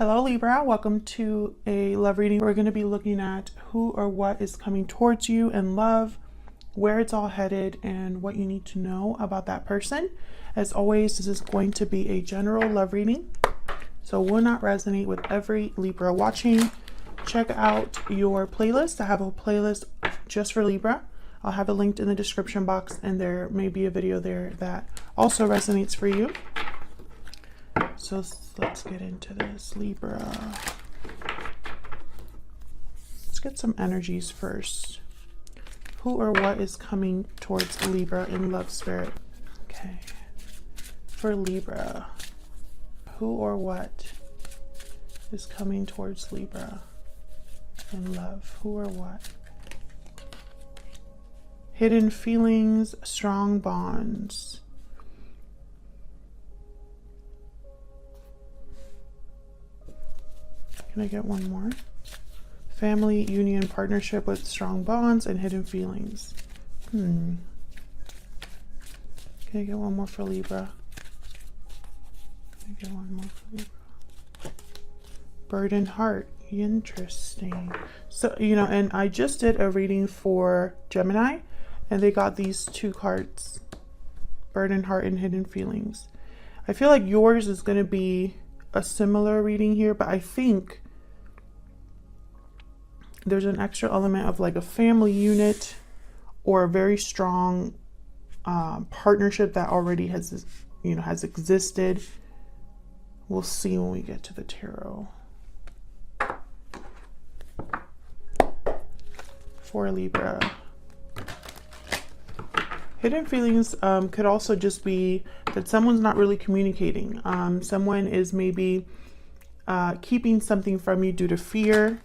Hello Libra, welcome to a love reading. We're going to be looking at who or what is coming towards you in love, where it's all headed, and what you need to know about that person. As always, this is going to be a general love reading, so will not resonate with every Libra watching. Check out your playlist. I have a playlist just for Libra. I'll have it linked in the description box, and there may be a video there that also resonates for you. So let's get into this, Libra. Let's get some energies first. Who or what is coming towards Libra in love spirit? Okay. For Libra, who or what is coming towards Libra in love? Who or what? Hidden feelings, strong bonds. Can I get one more? Family, union, partnership with strong bonds and hidden feelings. Can I get one more for Libra? Can I get one more for Libra? Burdened heart. Interesting. So, and I just did a reading for Gemini, and they got these two cards. Burdened heart and hidden feelings. I feel like yours is going to be a similar reading here, but I think there's an extra element of like a family unit or a very strong partnership that already has existed. We'll see when we get to the tarot. For Libra, hidden feelings could also just be that someone's not really communicating. Someone is maybe keeping something from you due to fear,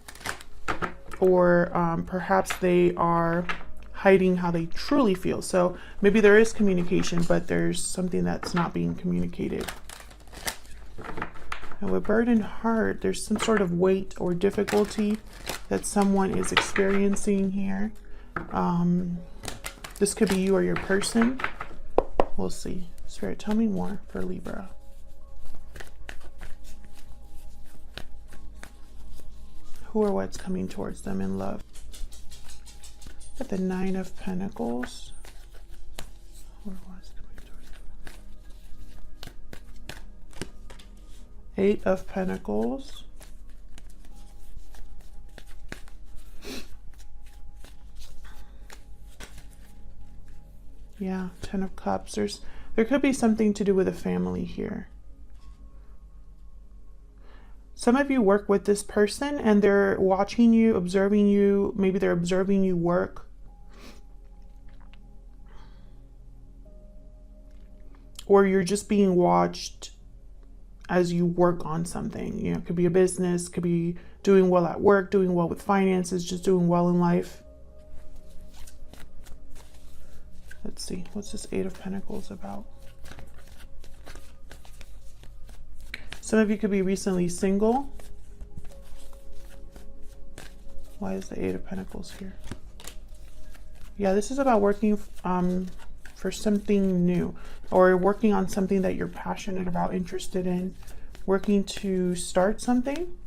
or perhaps they are hiding how they truly feel. So maybe there is communication, but there's something that's not being communicated. And with burdened heart, there's some sort of weight or difficulty that someone is experiencing here. This could be you or your person. We'll see. Spirit, tell me more for Libra. Who or what's coming towards them in love? Got the Nine of Pentacles. Who or what's coming towards them? Eight of Pentacles. Yeah, Ten of Cups. There could be something to do with a family here. Some of you work with this person and they're watching you, observing you. Maybe they're observing you work. Or you're just being watched as you work on something. It could be a business, could be doing well at work, doing well with finances, just doing well in life. Let's see, what's this Eight of Pentacles about? Some of you could be recently single. Why is the Eight of Pentacles here? Yeah, this is about working for something new, or working on something that you're passionate about, interested in, working to start something.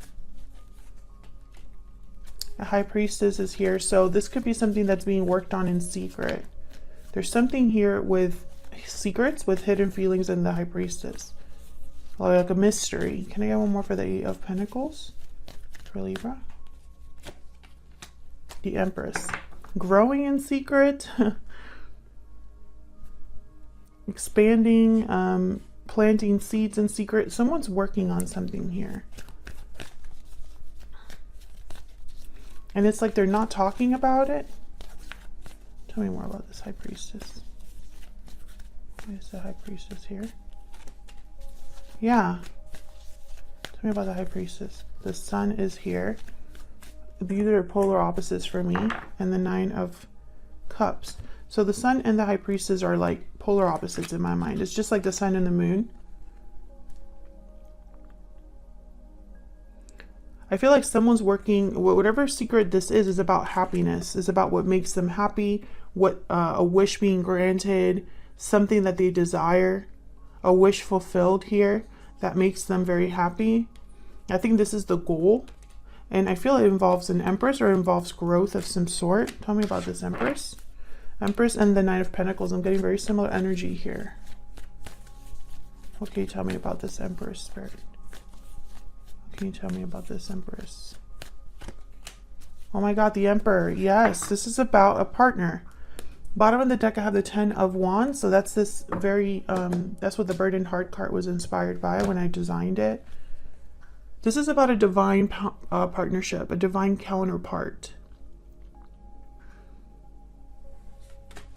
A High Priestess is here, so this could be something that's being worked on in secret. There's something here with secrets, with hidden feelings, and the High Priestess. Like a mystery. Can I get one more for the Eight of Pentacles for Libra? The Empress. Growing in secret. Expanding, planting seeds in secret. Someone's working on something here. And it's like they're not talking about it. Tell me more about this High Priestess. Why is the High Priestess here? Yeah. Tell me about the High Priestess. The Sun is here. These are polar opposites for me. And the Nine of Cups. So the Sun and the High Priestess are like polar opposites in my mind. It's just like the Sun and the Moon. I feel like someone's working, whatever secret this is about happiness. Is about what makes them happy. What a wish being granted. Something that they desire. A wish fulfilled here that makes them very happy. I think this is the goal. And I feel it involves an Empress or involves growth of some sort. Tell me about this Empress. Empress and the Nine of Pentacles. I'm getting very similar energy here. What can you tell me about this Empress, Spirit? What can you tell me about this Empress? Oh my God, the Emperor. Yes, this is about a partner. Bottom of the deck, I have the 10 of Wands. So that's this very, that's what the Burdened Heart card was inspired by when I designed it. This is about a divine partnership, a divine counterpart.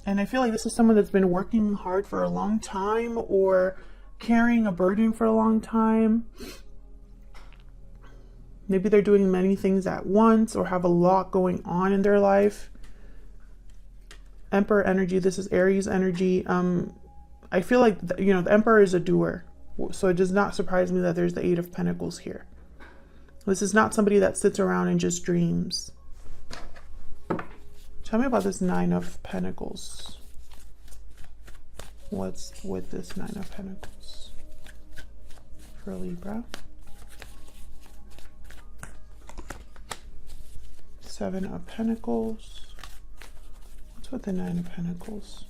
And I feel like this is someone that's been working hard for a long time or carrying a burden for a long time. Maybe they're doing many things at once or have a lot going on in their life. Emperor energy, this is Aries energy. I feel like, you know, the Emperor is a doer. So it does not surprise me that there's the 8 of Pentacles here. This is not somebody that sits around and just dreams. Tell me about this 9 of Pentacles. What's with this 9 of Pentacles for Libra? 7 of Pentacles. What's with the 9 of Pentacles?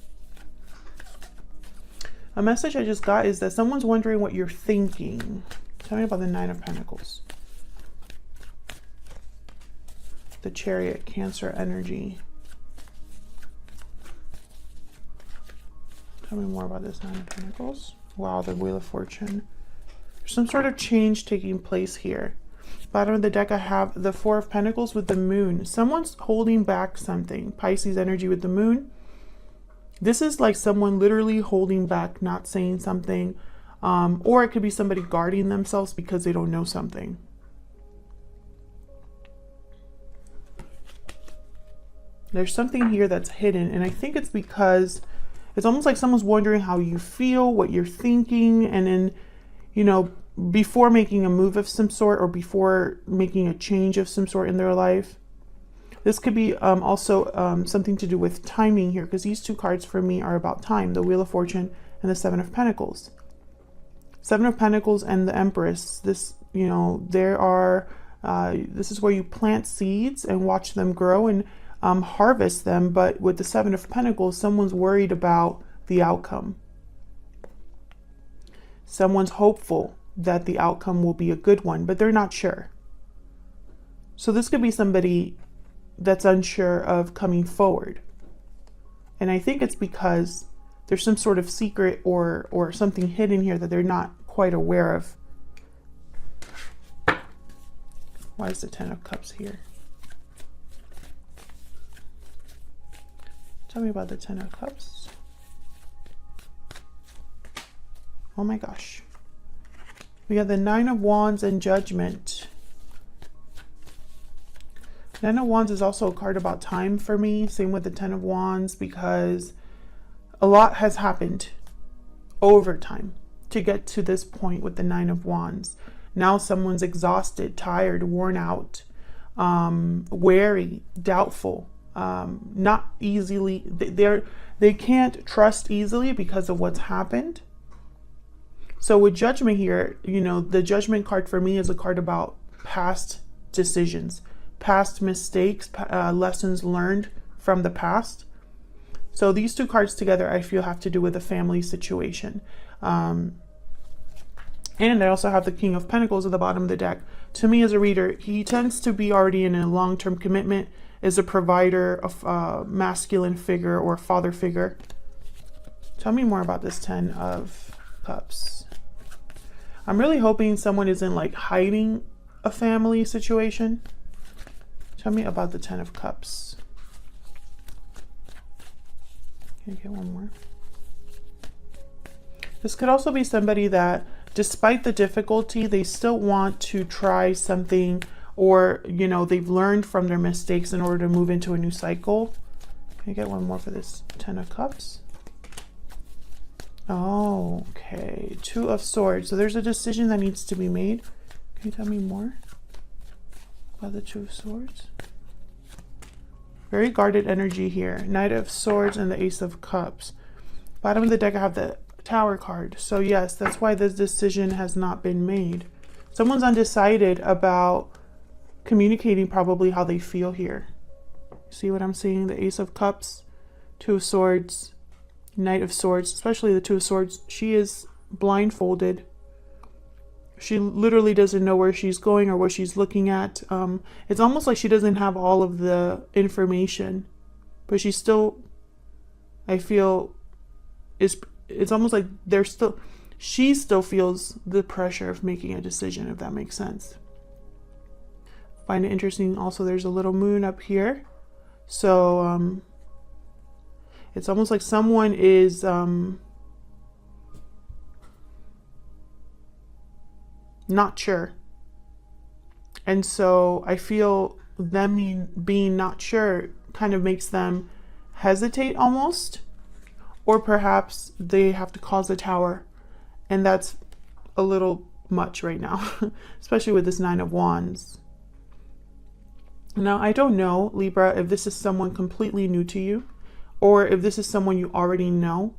A message I just got is that someone's wondering what you're thinking. Tell me about the 9 of Pentacles. The Chariot, Cancer energy. Tell me more about this 9 of Pentacles. Wow, the Wheel of Fortune. There's some sort of change taking place here. Bottom of the deck, I have the 4 of Pentacles with the Moon. Someone's holding back something. Pisces energy with the Moon. This is like someone literally holding back, not saying something. Or it could be somebody guarding themselves because they don't know something. There's something here that's hidden. And I think it's because it's almost like someone's wondering how you feel, what you're thinking. And then, you know, before making a move of some sort or before making a change of some sort in their life. This could be also something to do with timing here, because these two cards for me are about time. The Wheel of Fortune and the 7 of Pentacles. 7 of Pentacles and the Empress. This, you know, there are, this is where you plant seeds and watch them grow and harvest them. But with the 7 of Pentacles, someone's worried about the outcome. Someone's hopeful that the outcome will be a good one, but they're not sure. So this could be somebody that's unsure of coming forward. And I think it's because there's some sort of secret or something hidden here that they're not quite aware of. Why is the 10 of Cups here? Tell me about the 10 of Cups. Oh my gosh. We have the 9 of Wands and Judgment. 9 of Wands is also a card about time for me. Same with the 10 of Wands, because a lot has happened over time to get to this point with the 9 of Wands. Now someone's exhausted, tired, worn out, wary, doubtful, not easily. They can't trust easily because of what's happened. So with Judgment here, you know, the Judgment card for me is a card about past decisions, past mistakes, lessons learned from the past. So these two cards together, I feel, have to do with a family situation. And I also have the King of Pentacles at the bottom of the deck. To me as a reader, he tends to be already in a long-term commitment, is a provider, of masculine figure or father figure. Tell me more about this 10 of Cups. I'm really hoping someone isn't like hiding a family situation. Tell me about the 10 of Cups. Can you get one more? This could also be somebody that, despite the difficulty, they still want to try something, or, you know, they've learned from their mistakes in order to move into a new cycle. Can you get one more for this 10 of Cups? Oh, okay. 2 of Swords. So there's a decision that needs to be made. Can you tell me more about the 2 of Swords? Very guarded energy here. Knight of Swords and the Ace of Cups. Bottom of the deck, I have the Tower card. So yes, that's why this decision has not been made. Someone's undecided about communicating probably how they feel here. See what I'm seeing? The Ace of Cups, Two of Swords, Knight of Swords, especially the Two of Swords. She is blindfolded. She literally doesn't know where she's going or what she's looking at. It's almost like she doesn't have all of the information, but she's still, I feel, it's almost like she still feels the pressure of making a decision, if that makes sense. Find it interesting also, there's a little moon up here. So it's almost like someone is not sure. And so I feel them being not sure kind of makes them hesitate almost. Or perhaps they have to cause a tower. And that's a little much right now, especially with this Nine of Wands. Now, I don't know, Libra, if this is someone completely new to you or if this is someone you already know.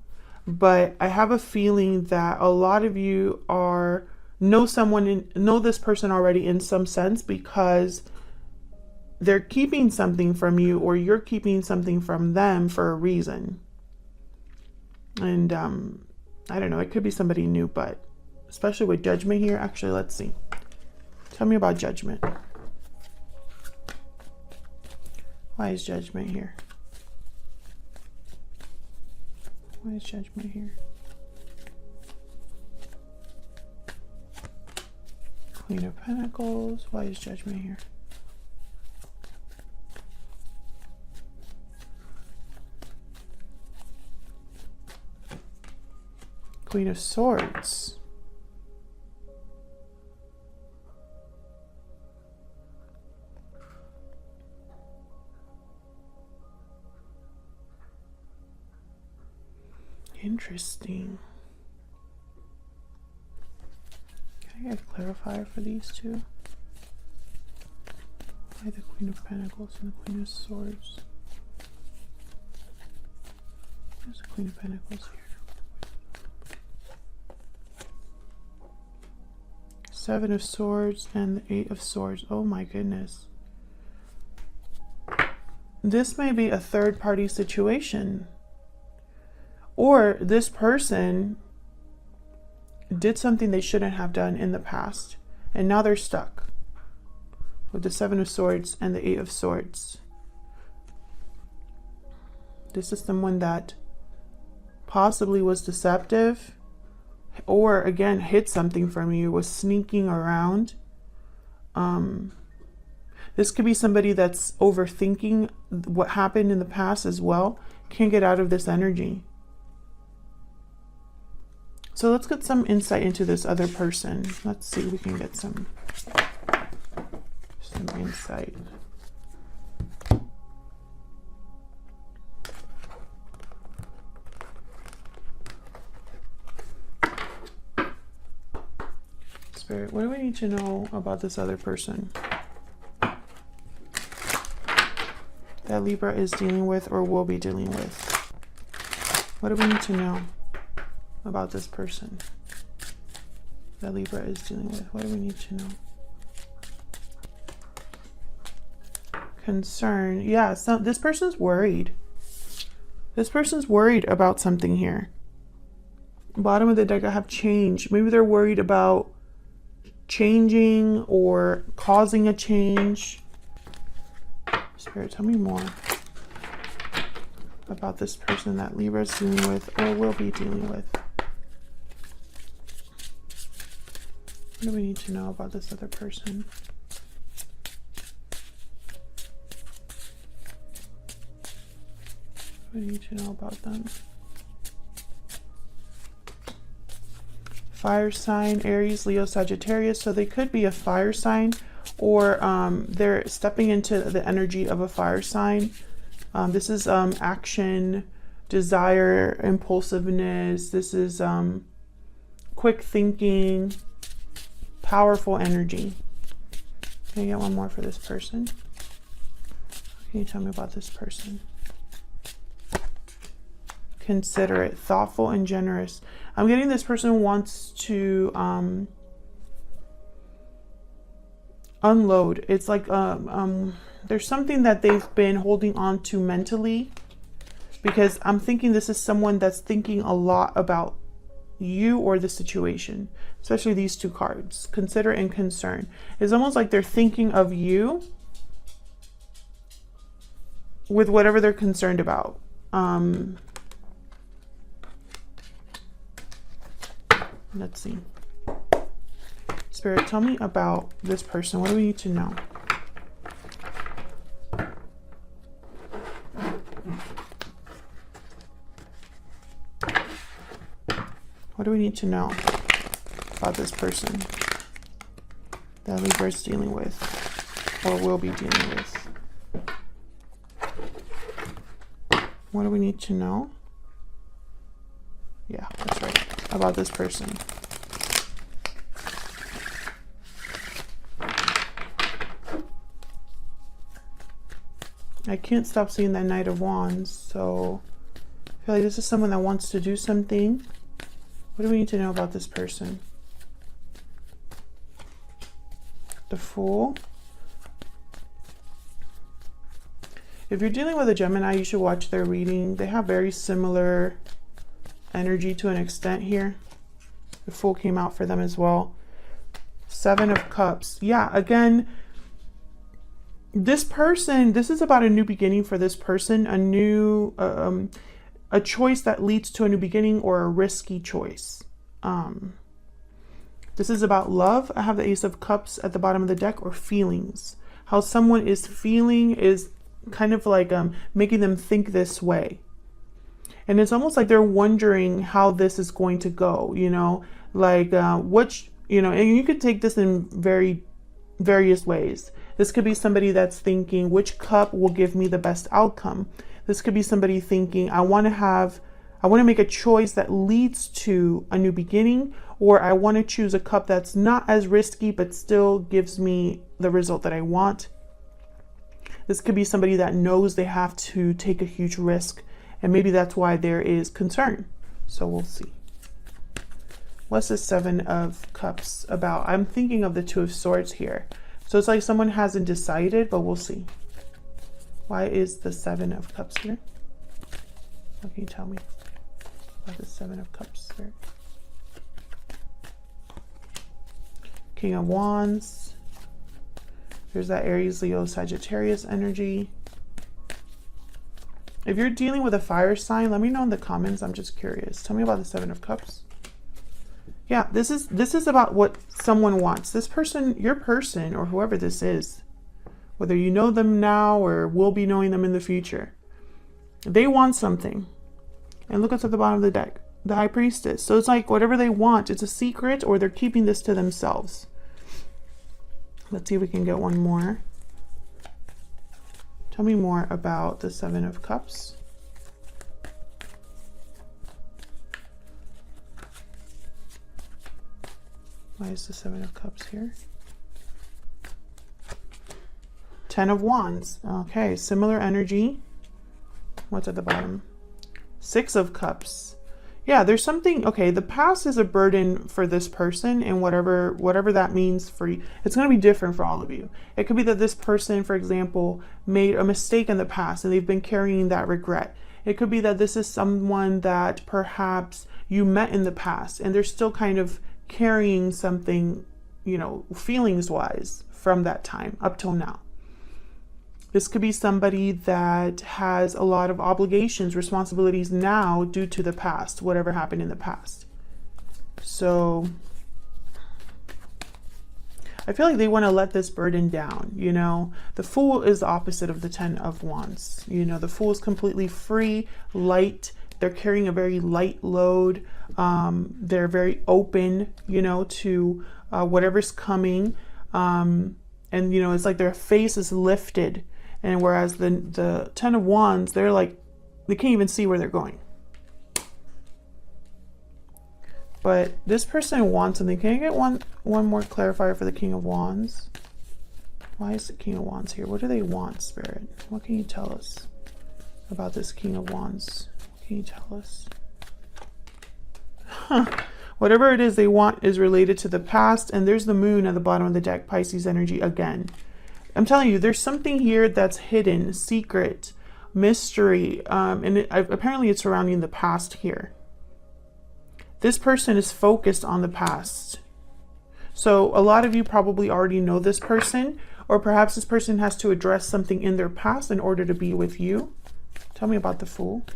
But I have a feeling that a lot of you know this person already in some sense, because they're keeping something from you or you're keeping something from them for a reason. And I don't know, it could be somebody new, but especially with Judgment here. Actually, let's see. Tell me about Judgment. Why is Judgment here? Why is Judgment here? Queen of Pentacles. Why is Judgment here? Queen of Swords. Interesting. Can I get a clarifier for these two? Why the Queen of Pentacles and the Queen of Swords? There's the Queen of Pentacles here. Seven of Swords and the Eight of Swords. Oh my goodness. This may be a third-party situation. Or this person did something they shouldn't have done in the past, and now they're stuck with the Seven of Swords and the Eight of Swords. This is someone that possibly was deceptive, or again hid something from you, was sneaking around. This could be somebody that's overthinking what happened in the past as well. Can't get out of this energy. So let's get some insight into this other person. Let's see if we can get some insight. Spirit, what do we need to know about this other person that Libra is dealing with or will be dealing with? What do we need to know about this person that Libra is dealing with? What do we need to know? Concern. Yeah, so this person's worried. This person's worried about something here. Bottom of the deck, I have change. Maybe they're worried about changing or causing a change. Spirit, tell me more about this person that Libra is dealing with or will be dealing with. What do we need to know about this other person? What do we need to know about them? Fire sign, Aries, Leo, Sagittarius. So they could be a fire sign, or they're stepping into the energy of a fire sign. This is action, desire, impulsiveness. This is quick thinking, powerful energy. Can I get one more for this person? Can you tell me about this person? Considerate, thoughtful, and generous. I'm getting this person wants to unload. It's like there's something that they've been holding on to mentally, because I'm thinking this is someone that's thinking a lot about you or the situation, especially these two cards, consider and concern. It's almost like they're thinking of you with whatever they're concerned about. Let's see. Spirit, tell me about this person. What do we need to know? What do we need to know about this person that Libra is dealing with or will be dealing with? What do we need to know? Yeah, that's right. About this person. I can't stop seeing that Knight of Wands, so I feel like this is someone that wants to do something. What do we need to know about this person? The Fool. If you're dealing with a Gemini, you should watch their reading. They have very similar energy to an extent here. The Fool came out for them as well. Seven of Cups. Yeah, again, this person, this is about a new beginning for this person, a new, a choice that leads to a new beginning or a risky choice. This is about love. I have the Ace of Cups at the bottom of the deck, or feelings. How someone is feeling is kind of like making them think this way. And it's almost like they're wondering how this is going to go, you know, like which, you know, and you could take this in various ways. This could be somebody that's thinking, which cup will give me the best outcome? This could be somebody thinking, I want to make a choice that leads to a new beginning, or I want to choose a cup that's not as risky, but still gives me the result that I want. This could be somebody that knows they have to take a huge risk, and maybe that's why there is concern. So we'll see. What's the Seven of Cups about? I'm thinking of the Two of Swords here. So it's like someone hasn't decided, but we'll see. Why is the Seven of Cups here? What can you tell me about the Seven of Cups here? King of Wands. There's that Aries, Leo, Sagittarius energy. If you're dealing with a fire sign, let me know in the comments. I'm just curious. Tell me about the Seven of Cups. Yeah, this is about what someone wants. This person, your person, or whoever this is, whether you know them now or will be knowing them in the future, they want something. And look what's at the bottom of the deck, the High Priestess. So it's like whatever they want, it's a secret, or they're keeping this to themselves. Let's see if we can get one more. Tell me more about the Seven of Cups. Why is the Seven of Cups here? Ten of Wands. Okay, similar energy. What's at the bottom? Six of Cups. Yeah, there's something, okay, the past is a burden for this person, and whatever that means for you, it's going to be different for all of you. It could be that this person, for example, made a mistake in the past and they've been carrying that regret. It could be that this is someone that perhaps you met in the past and they're still kind of carrying something, you know, feelings wise from that time up till now. This could be somebody that has a lot of obligations, responsibilities now due to the past, whatever happened in the past. So I feel like they want to let this burden down, you know. The Fool is the opposite of the Ten of Wands. You know, the Fool is completely free, light. They're carrying a very light load. They're very open, you know, to whatever's coming. And, you know, it's like their face is lifted. And whereas the Ten of Wands, they're like, they can't even see where they're going. But this person wants something. Can I get one more clarifier for the King of Wands? Why is the King of Wands here? What do they want, Spirit? What can you tell us about this King of Wands? What can you tell us? Huh. Whatever it is they want is related to the past. And there's the moon at the bottom of the deck, Pisces energy again. I'm telling you, there's something here that's hidden, secret, mystery. Apparently it's surrounding the past here. This person is focused on the past. So a lot of you probably already know this person, or perhaps this person has to address something in their past in order to be with you. Tell me about the Fool.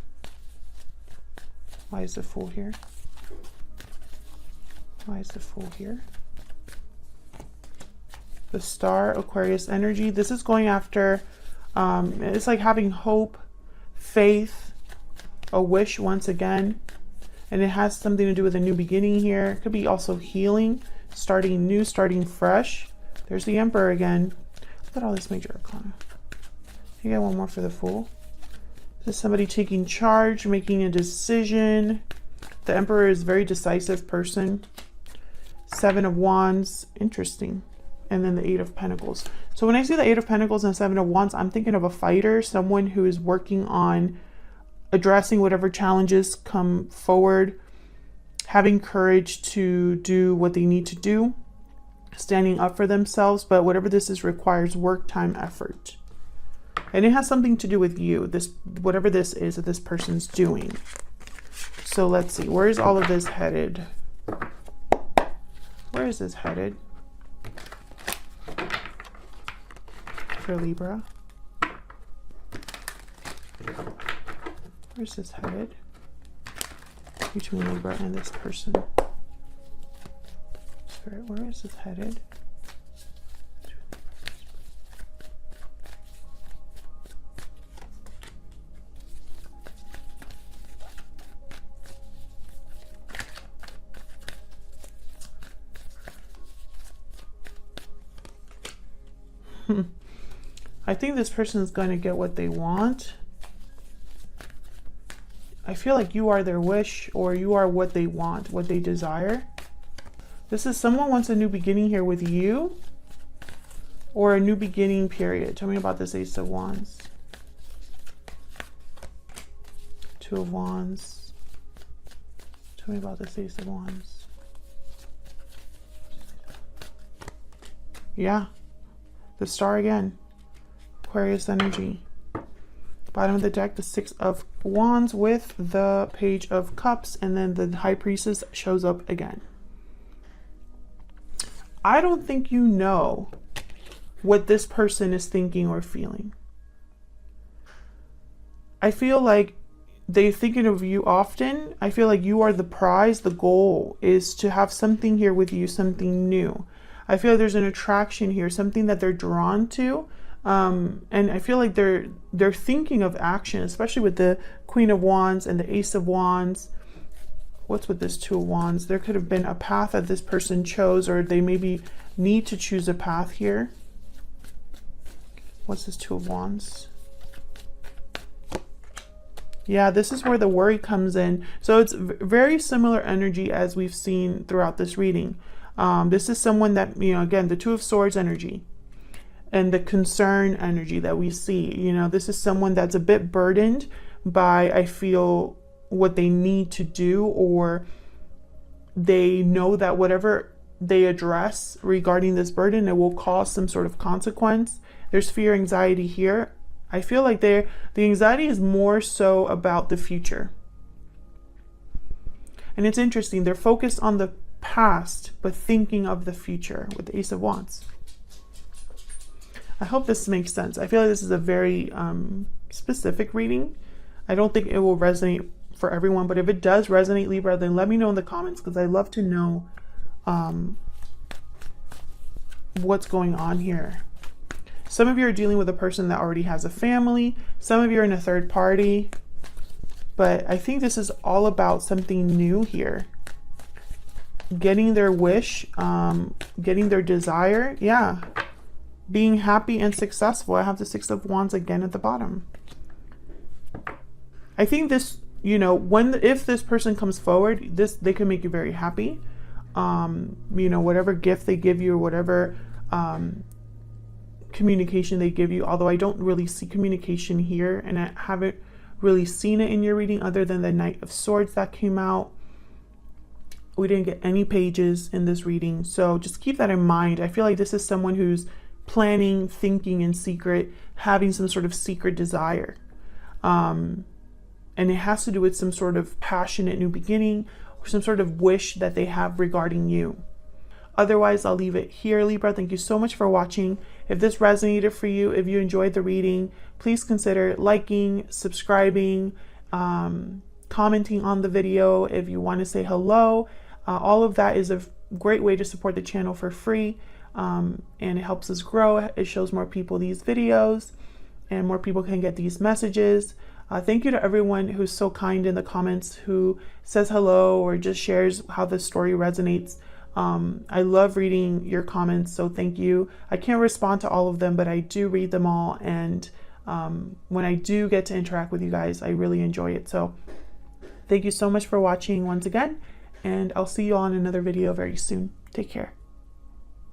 Why is the Fool here? Why is the Fool here? The Star, Aquarius energy. This is going after, it's like having hope, faith, a wish once again. And it has something to do with a new beginning here. It could be also healing, starting new, starting fresh. There's the Emperor again. Look at all this major arcana. You got one more for the Fool. This is somebody taking charge, making a decision. The Emperor is a very decisive person. 7 of Wands. Interesting. And then the 8 of Pentacles. So when I see the 8 of Pentacles and 7 of Wands, I'm thinking of a fighter, someone who is working on addressing whatever challenges come forward, having courage to do what they need to do, standing up for themselves. But whatever this is requires work, time, effort. And it has something to do with you, whatever this is that this person's doing. So let's see, where is all of this headed? Where is this headed? For Libra. Where's this headed? Between Libra and this person. Spirit, where is this headed? I think this person is going to get what they want. I feel like you are their wish, or you are what they want, what they desire. This is someone wants a new beginning here with you, or a new beginning period. Tell me about this Ace of Wands. 2 of Wands. Tell me about this Ace of Wands. Yeah. The Star again. Aquarius energy. Bottom of the deck, the 6 of Wands with the Page of Cups, and then the High Priestess shows up again. I don't think you know what this person is thinking or feeling. I feel like they're thinking of you often. I feel like you are the prize. The goal is to have something here with you, something new. I feel like there's an attraction here, something that they're drawn to. And I feel like they're thinking of action, especially with the Queen of Wands and the Ace of Wands. What's with this 2 of Wands? There could have been a path that this person chose, or they maybe need to choose a path here. What's this 2 of Wands? Yeah, this is where the worry comes in. So it's very similar energy as we've seen throughout this reading. This is someone that, you know, again, the 2 of Swords energy and the concern energy that we see. You know, this is someone that's a bit burdened by, I feel, what they need to do, or they know that whatever they address regarding this burden, it will cause some sort of consequence. There's fear, anxiety here. I feel like the anxiety is more so about the future. And it's interesting, they're focused on the past, but thinking of the future with the Ace of Wands. I hope this makes sense. I feel like this is a very specific reading. I don't think it will resonate for everyone, but if it does resonate, Libra, then let me know in the comments, because I love to know what's going on here. Some of you are dealing with a person that already has a family. Some of you are in a third party. But I think this is all about something new here. Getting their wish, getting their desire. Yeah. Being happy and successful. I have the 6 of Wands again at the bottom. I think this, you know, if this person comes forward, they can make you very happy. You know, whatever gift they give you, or whatever communication they give you, although I don't really see communication here, and I haven't really seen it in your reading other than the Knight of Swords that came out. We didn't get any pages in this reading. So just keep that in mind. I feel like this is someone who's planning, thinking in secret, having some sort of secret desire. And it has to do with some sort of passionate new beginning or some sort of wish that they have regarding you. Otherwise, I'll leave it here, Libra. Thank you so much for watching. If this resonated for you, if you enjoyed the reading, please consider liking, subscribing, commenting on the video. If you want to say hello, all of that is a great way to support the channel for free. And it helps us grow. It shows more people these videos and more people can get these messages. Thank you to everyone who's so kind in the comments, who says hello or just shares how the story resonates. I love reading your comments, so thank you. I can't respond to all of them, but I do read them all. And when I do get to interact with you guys, I really enjoy it. So thank you so much for watching once again, and I'll see you all in another video very soon. Take care.